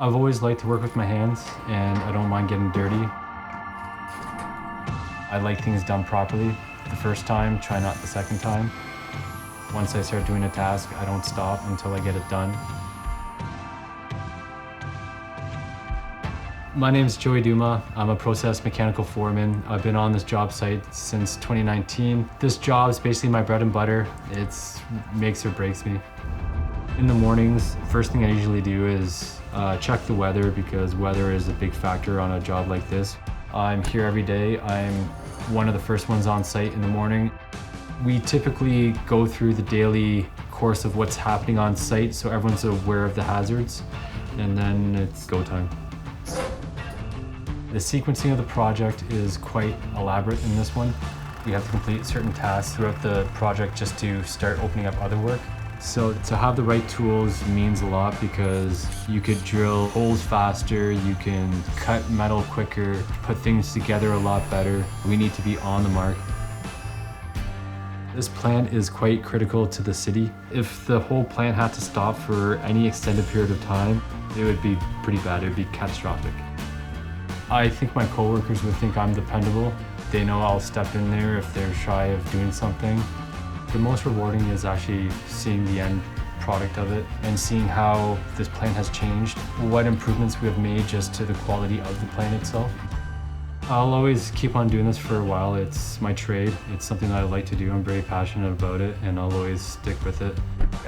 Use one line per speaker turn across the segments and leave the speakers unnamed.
I've always liked to work with my hands, and I don't mind getting dirty. I like things done properly. The first time, try not the second time. Once I start doing a task, I don't stop until I get it done. My name is Joey Duma. I'm a process mechanical foreman. I've been on this job site since 2019. This job is basically my bread and butter. It makes or breaks me. In the mornings, first thing I usually do is check the weather, because weather is a big factor on a job like this. I'm here every day. I'm one of the first ones on site in the morning. We typically go through the daily course of what's happening on site so everyone's aware of the hazards, and then it's go time. The sequencing of the project is quite elaborate in this one. You have to complete certain tasks throughout the project just to start opening up other work. So to have the right tools means a lot, because you could drill holes faster, you can cut metal quicker, put things together a lot better. We need to be on the mark. This plant is quite critical to the city. If the whole plant had to stop for any extended period of time, it would be pretty bad. It would be catastrophic. I think my coworkers would think I'm dependable. They know I'll step in there if they're shy of doing something. The most rewarding is actually seeing the end product of it and seeing how this plant has changed, what improvements we have made just to the quality of the plant itself. I'll always keep on doing this for a while. It's my trade. It's something that I like to do. I'm very passionate about it, and I'll always stick with it.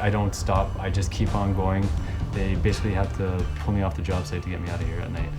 I don't stop. I just keep on going. They basically have to pull me off the job site to get me out of here at night.